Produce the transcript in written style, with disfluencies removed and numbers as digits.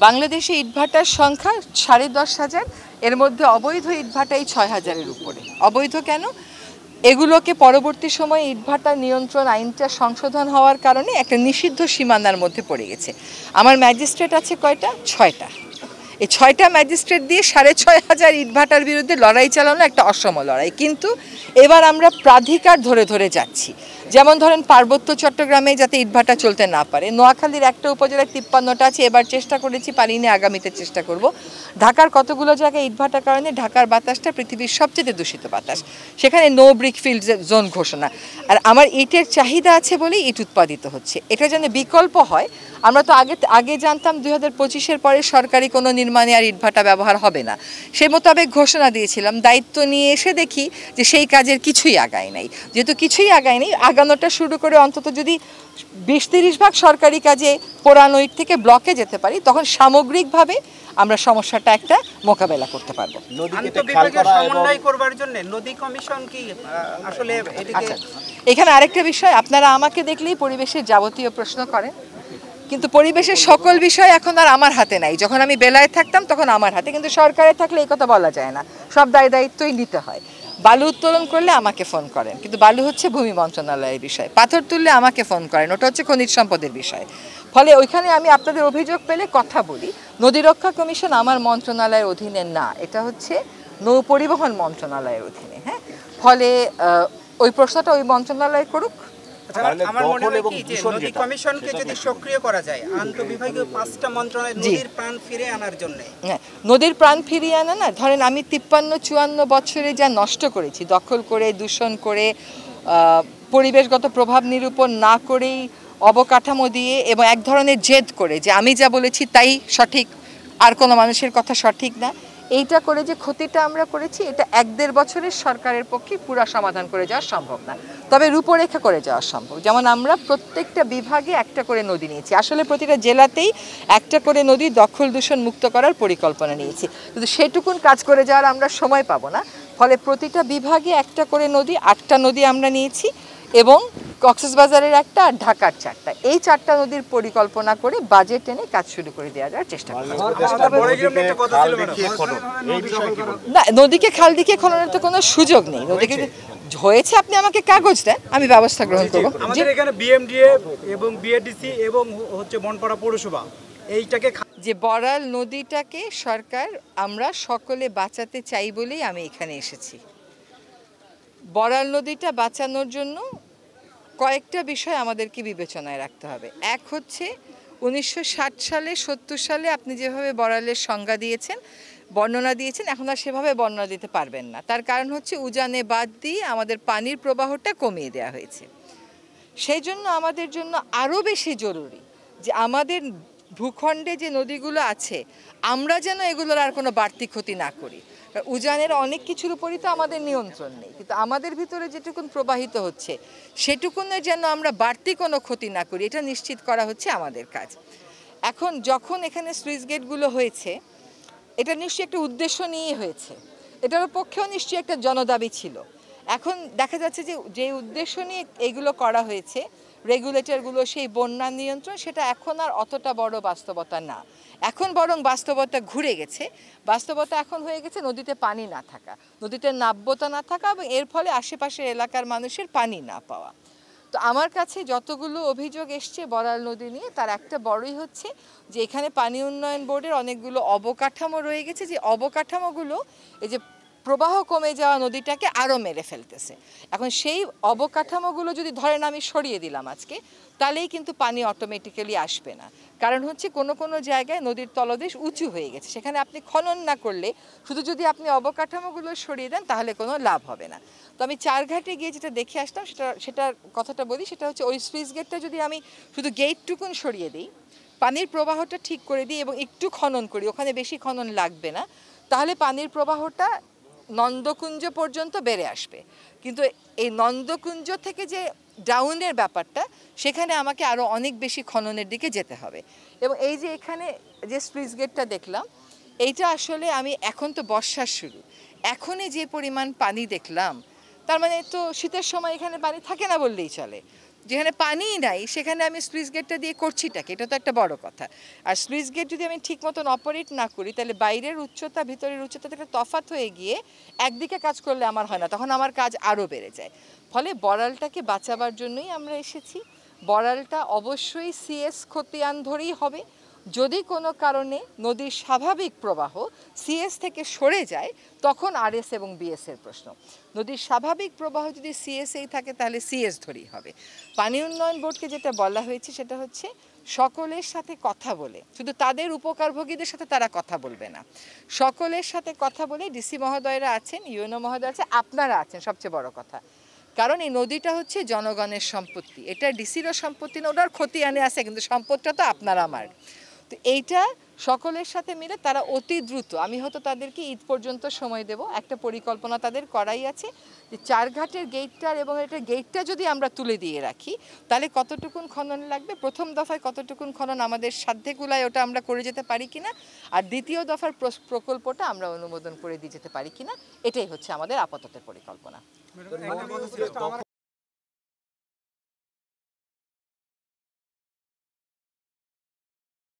বাংলাদেশে ইটভাটার সংখ্যা 10,500, এর মধ্যে অবৈধ ইটভাটাই 6,000-এর উপরে। অবৈধ কেন? এগুলোকে পরবর্তী সময়ে ইটভাটা নিয়ন্ত্রণ আইনটা সংশোধন হওয়ার কারণে একটা নিষিদ্ধ সীমানার মধ্যে পড়ে গেছে। আমার ম্যাজিস্ট্রেট আছে কয়টা? 6টা। এই 6টা ম্যাজিস্ট্রেট দিয়ে 6,500 ইটভাটার বিরুদ্ধে লড়াই চালানো একটা অসম লড়াই। কিন্তু এবার আমরা প্রাধিকার ধরে ধরে যাচ্ছি। যেমন ধরেন পার্বত্য চট্টগ্রামে যাতে ইটভাটা চলতে না পারে, নোয়াখালীর একটা উপজেলায় 53টা আছে, এবার চেষ্টা করেছি, পারিনি, আগামীতে চেষ্টা করব। ঢাকার কতগুলো জায়গায় ইটভাটার কারণে ঢাকার বাতাসটা পৃথিবীর সবচেয়ে দূষিত বাতাস, সেখানে নো ব্রিক ফিল্ড জোন ঘোষণা। আর আমার ইটের চাহিদা আছে বলেই ইট উৎপাদিত হচ্ছে। এটা যেন বিকল্প হয়। আমরা তো আগে জানতাম 2025-এর পরে সরকারি কোনো নির্মাণে আর ইটভাটা ব্যবহার হবে না, সেই মোতাবেক ঘোষণা দিয়েছিলাম। দায়িত্ব নিয়ে এসে দেখি যে সেই কাজের কিছুই আগায় নাই। যেহেতু কিছুই আগায় নেই, আগানোটা শুরু করে অন্তত যদি 20-30 ভাগ সরকারি কাজে পোড়ানো ইট থেকে ব্লকে যেতে পারি, তখন সামগ্রিকভাবে আমরা সমস্যাটা একটা মোকাবেলা করতে পারবো। সমন্বয় করবার জন্য নদী কমিশন কি আসলে এদিকে? এখানে আরেকটা বিষয়, আপনারা আমাকে দেখলেই পরিবেশের যাবতীয় প্রশ্ন করেন, কিন্তু পরিবেশের সকল বিষয় এখন আর আমার হাতে নাই। যখন আমি বেলায় থাকতাম তখন আমার হাতে, কিন্তু সরকারে থাকলে এই কথা বলা যায় না, সব দায়িত্বই নিতে হয়। বালু উত্তোলন করলে আমাকে ফোন করেন, কিন্তু বালু হচ্ছে ভূমি মন্ত্রণালয়ের বিষয়। পাথর তুললে আমাকে ফোন করেন, ওটা হচ্ছে খনিজ সম্পদের বিষয়। ফলে ওইখানে আমি আপনাদের অভিযোগ পেলে কথা বলি। নদী রক্ষা কমিশন আমার মন্ত্রণালয়ের অধীনে না, এটা হচ্ছে নৌ পরিবহন মন্ত্রণালয়ের অধীনে। হ্যাঁ, ফলে ওই প্রশ্নটা ওই মন্ত্রণালয় করুক। আমার মনে হয় কি যে নদী কমিশনকে যদি সক্রিয় করা যায় আন্তঃবিভাগীয় 5টা মন্ত্রণালয় নদীর প্রাণ ফিরে আনার জন্য। হ্যাঁ, নদীর প্রাণ ফিরিয়ে আনা না, ধরেন আমি 53-54 বছরে যা নষ্ট করেছি, দখল করে, দূষণ করে, পরিবেশগত প্রভাব নিরূপণ না করেই অবকাঠামো দিয়ে এবং এক ধরনের জেদ করে যে আমি যা বলেছি তাই সঠিক, আর কোনো মানুষের কথা সঠিক না, এইটা করে যে ক্ষতিটা আমরা করেছি, এটা 1-1.5 বছরের সরকারের পক্ষে পুরো সমাধান করে যাওয়া সম্ভব না, তবে রূপরেখা করে যাওয়া সম্ভব। যেমন আমরা প্রত্যেকটা বিভাগে একটা করে নদী নিয়েছি, আসলে প্রতিটা জেলাতেই একটা করে নদী দখল দূষণ মুক্ত করার পরিকল্পনা নিয়েছি, কিন্তু সেটুকুন কাজ করে যাওয়ার আমরা সময় পাবো না। ফলে প্রতিটা বিভাগে একটা করে নদী, 8টা নদী আমরা নিয়েছি, এবং কক্সবাজারের একটা আর ঢাকার 4টা, এই 4টা নদীর পরিকল্পনা করে বাজেট এনে কাজ শুরু করে দেওয়া যাওয়ার চেষ্টা করি। না, নদীকে খাল দিকে খননের তো কোনো সুযোগ নেই। নদীকে হয়েছে, আপনি আমাকে কাগজ দেন, আমি ব্যবস্থা গ্রহণ করব। আমাদের এখানে বিএমডিএ এবং বিএডিসি এবং হচ্ছে বনপাড়া পৌরসভা এইটাকে যে বড়াল নদীটাকে সরকার আমরা সকলে বাঁচাতে চাই বলেই আমি এখানে এসেছি। বড়াল নদীটা বাঁচানোর জন্য কয়েকটা বিষয় আমাদেরকে বিবেচনায় রাখতে হবে। এক হচ্ছে 1960 সালে 70 সালে আপনি যেভাবে বড়ালের সংজ্ঞা দিয়েছেন, বর্ণনা দিয়েছেন, এখন আর সেভাবে বর্ণনা দিতে পারবেন না। তার কারণ হচ্ছে উজানে বাদ দিয়ে আমাদের পানির প্রবাহটা কমিয়ে দেওয়া হয়েছে। সেই জন্য আমাদের জন্য আরও বেশি জরুরি যে আমাদের ভূখণ্ডে যে নদীগুলো আছে আমরা যেন এগুলোর আর কোনো বাড়তি ক্ষতি না করি। উজানের অনেক কিছুর উপরই তো আমাদের নিয়ন্ত্রণ নেই, কিন্তু আমাদের ভিতরে যেটুকুন প্রবাহিত হচ্ছে সেটুকুনের যেন আমরা বাড়তি কোনো ক্ষতি না করি, এটা নিশ্চিত করা হচ্ছে আমাদের কাজ। এখন যখন এখানে স্লুইস গেটগুলো হয়েছে, এটা নিশ্চয়ই একটা উদ্দেশ্য নিয়েই হয়েছে, এটার পক্ষেও নিশ্চয়ই একটা জনদাবি ছিল। এখন দেখা যাচ্ছে যে যে উদ্দেশ্য নিয়ে এগুলো করা হয়েছে, রেগুলেটরগুলো, সেই বন্যা নিয়ন্ত্রণ, সেটা এখন আর অতটা বড় বাস্তবতা না। এখন বরং বাস্তবতা ঘুরে গেছে। বাস্তবতা এখন হয়ে গেছে নদীতে পানি না থাকা, নদীতে নাব্যতা না থাকা, এবং এর ফলে আশেপাশের এলাকার মানুষের পানি না পাওয়া। তো আমার কাছে যতগুলো অভিযোগ এসছে বড়াল নদী নিয়ে, তার একটা বড়ই হচ্ছে যে এখানে পানি উন্নয়ন বোর্ডের অনেকগুলো অবকাঠামো রয়ে গেছে, যে অবকাঠামোগুলো এই যে প্রবাহ কমে যাওয়া নদীটাকে আরও মেরে ফেলতেছে। এখন সেই অবকাঠামোগুলো যদি ধরেন আমি সরিয়ে দিলাম আজকে, তাহলেই কিন্তু পানি অটোমেটিক্যালি আসবে না। কারণ হচ্ছে কোনো কোনো জায়গায় নদীর তলদেশ উঁচু হয়ে গেছে, সেখানে আপনি খনন না করলে, শুধু যদি আপনি অবকাঠামোগুলো সরিয়ে দেন তাহলে কোনো লাভ হবে না। তো আমি চারঘাটে গিয়ে যেটা দেখে আসতাম সেটার কথাটা বলি, সেটা হচ্ছে ওই স্লুইস গেটটা যদি আমি শুধু গেটটুকুন সরিয়ে দিই, পানির প্রবাহটা ঠিক করে দিই এবং একটু খনন করি, ওখানে বেশি খনন লাগবে না, তাহলে পানির প্রবাহটা নন্দকুঞ্জ পর্যন্ত বেড়ে আসবে। কিন্তু এই নন্দকুঞ্জ থেকে যে ডাউনের ব্যাপারটা, সেখানে আমাকে আরও অনেক বেশি খননের দিকে যেতে হবে। এবং এই যে এখানে যে স্লুইস গেটটা দেখলাম, এইটা আসলে আমি, এখন তো বর্ষার শুরু, এখনই যে পরিমাণ পানি দেখলাম, তার মানে তো শীতের সময় এখানে পানি থাকে না বললেই চলে। যেখানে পানিই নাই সেখানে আমি স্লুইস গেটটা দিয়ে করছিটাকে, এটা তো একটা বড় কথা। আর স্লুইস গেট যদি আমি ঠিক মতন অপারেট না করি তাহলে বাইরের উচ্চতা ভিতরের উচ্চতা একটা তফাৎ হয়ে গিয়ে একদিকে কাজ করলে আমার হয় না, তখন আমার কাজ আরও বেড়ে যায়। ফলে বড়ালটাকে বাঁচাবার জন্যই আমরা এসেছি। বড়ালটা অবশ্যই সিএস খতিয়ান ধরেই হবে। যদি কোনো কারণে নদীর স্বাভাবিক প্রবাহ সিএস থেকে সরে যায় তখন আরএস এবং বিএস এর প্রশ্ন। নদীর স্বাভাবিক প্রবাহ যদি সিএসএই থাকে তাহলে সিএস ধরেই হবে। পানি উন্নয়ন বোর্ডকে যেটা বলা হয়েছে সেটা হচ্ছে সকলের সাথে কথা বলে, শুধু তাদের উপকারভোগীদের সাথে তারা কথা বলবে না, সকলের সাথে কথা বলে ডিসি মহোদয়রা আছেন, ইউএনও মহোদয় আছে, আপনারা আছেন, সবচেয়ে বড় কথা। কারণ এই নদীটা হচ্ছে জনগণের সম্পত্তি, এটা ডিসিরও সম্পত্তি না, ওটার খতিয়ানে আছে, কিন্তু সম্পদটা তো আপনার আমার। তো এইটা সকলের সাথে মিলে তারা অতি দ্রুত, আমি হয়তো তাদেরকে ঈদ পর্যন্ত সময় দেব, একটা পরিকল্পনা তাদের করাই আছে যে চারঘাটের গেটটার এবং এটার গেটটা যদি আমরা তুলে দিয়ে রাখি তাহলে কতটুকুন খনন লাগবে, প্রথম দফায় কতটুকুন খনন আমাদের সাধ্যে কুলায় ওটা আমরা করে যেতে পারি কিনা, আর দ্বিতীয় দফার প্রকল্পটা আমরা অনুমোদন করে দিয়ে যেতে পারি কিনা, এটাই হচ্ছে আমাদের আপাতত পরিকল্পনা।